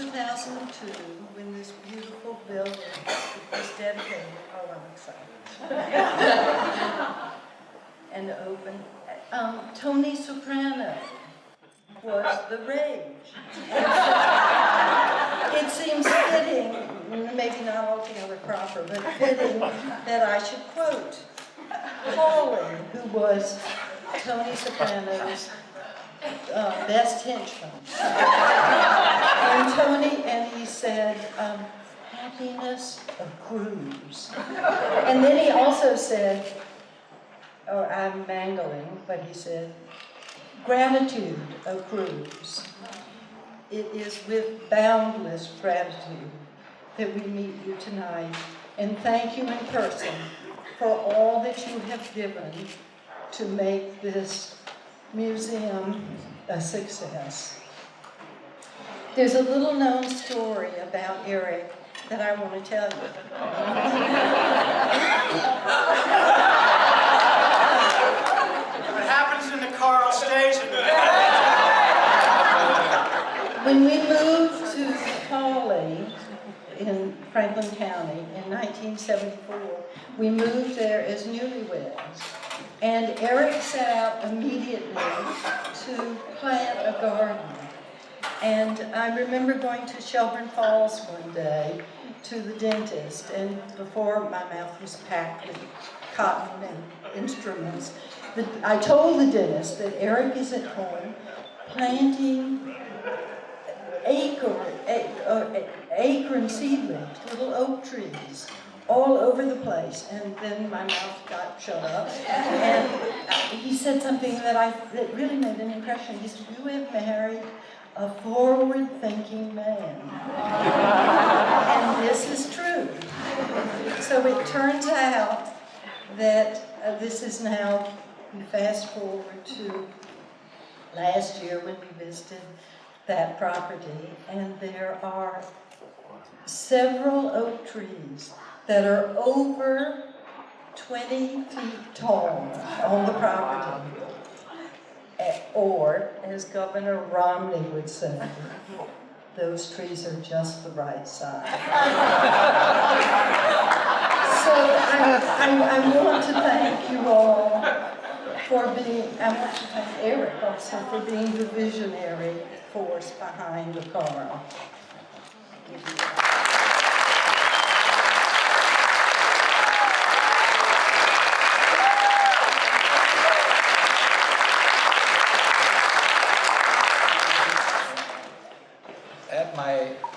2002, when this beautiful building was dedicated, oh, I'm excited, and opened, Tony Soprano was the rage. It seems fitting, maybe not altogether proper, but fitting that I should quote Carle, who was Tony Soprano's best henchman. And he said, happiness accrues. And then he also said, oh, I'm mangling, but he said, gratitude accrues. It is with boundless gratitude that we meet you tonight, and thank you in person for all that you have given to make this museum a success. There's a little known story about Eric that I want to tell you. If it happens in the Carle station. When we moved to Carle in Franklin County in 1974, we moved there as newlyweds. And Eric set out immediately to plant a garden. And I remember going to Shelburne Falls one day to the dentist, and before my mouth was packed with cotton and instruments, I told the dentist that Eric is at home planting acre and seedlings, little oak trees, all over the place. And then my mouth got shut up. And he said something that really made an impression. He said, "You have married a forward-thinking man." And this is true. So it turns out that this is now, fast forward to last year when we visited that property, and there are several oak trees that are over 20 feet tall on the property. Or, as Governor Romney would say, those trees are just the right size. So I want to thank you all for being, I want to thank Eric also for being the visionary force behind the Carle.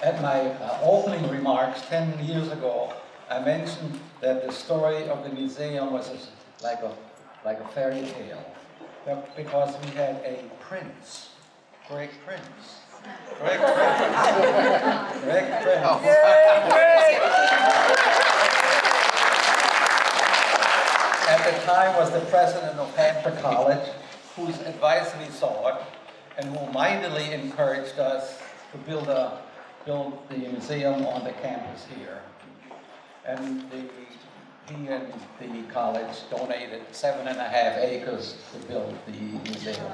At my opening remarks 10 years ago, I mentioned that the story of the museum was like a fairy tale, because we had a prince, Greg Prince. At the time was the president of Hampshire College, whose advice we sought, and who mightily encouraged us to build the museum on the campus here. And he and the college donated 7.5 acres to build the museum.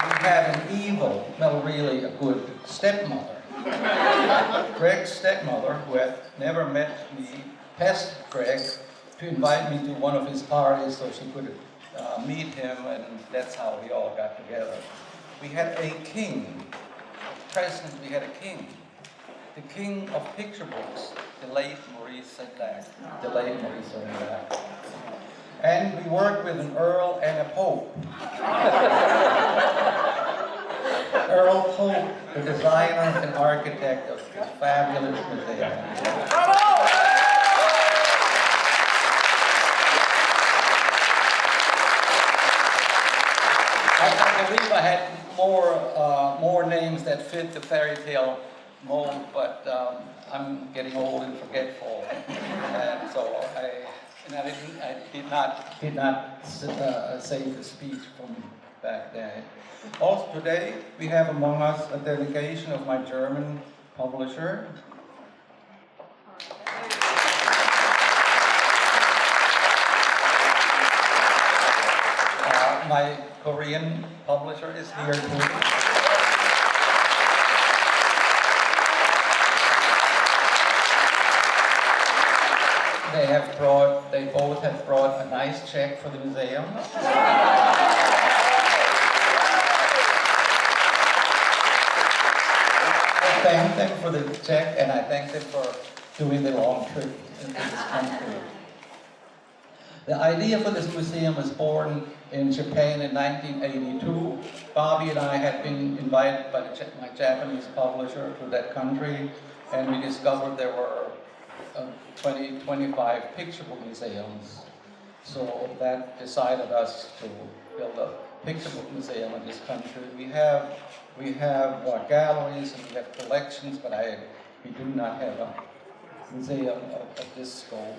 We had an evil, well, really a good stepmother. Greg's stepmother, who had never met me, asked Greg to invite me to one of his parties so she could meet him, and that's how we all got together. We had a king, president, we had a king, the king of picture books, the late Maurice Sedlak, And we worked with an earl and a pope. Earl Pope, the designer and architect of this fabulous museum. Bravo! I believe I had more names that fit the fairy tale mold, but I'm getting old and forgetful, and so I did not save the speech from back then. Also today we have among us a delegation of my German publisher. my Korean publisher is here too. They both have brought a nice check for the museum. I thank them for the check, and I thank them for doing the long trip into this country. The idea for this museum was born in Japan in 1982. Bobbie and I had been invited by my Japanese publisher to that country, and we discovered there were 25 picture book museums. So that decided us to build a picture book museum in this country. We have galleries and we have collections, but we do not have a museum of this scope.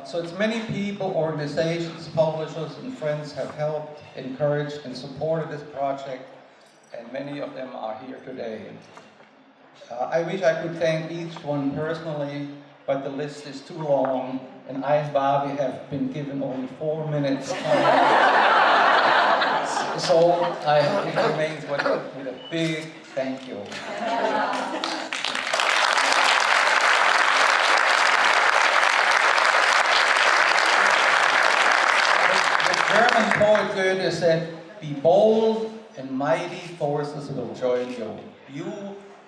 So it's many people, organizations, publishers, and friends have helped, encouraged, and supported this project, and many of them are here today. I wish I could thank each one personally, but the list is too long, and I and Bobbie have been given only 4 minutes. So it remains with a big thank you. The German poet Goethe said, "Be bold and mighty forces will join you."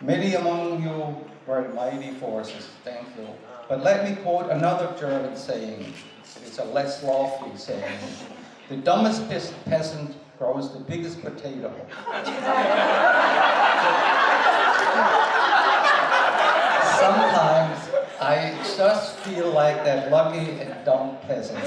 Many among you were mighty forces, thank you. But let me quote another German saying. It's a less lofty saying. The dumbest peasant grows the biggest potato. Sometimes I just feel like that lucky and dumb peasant.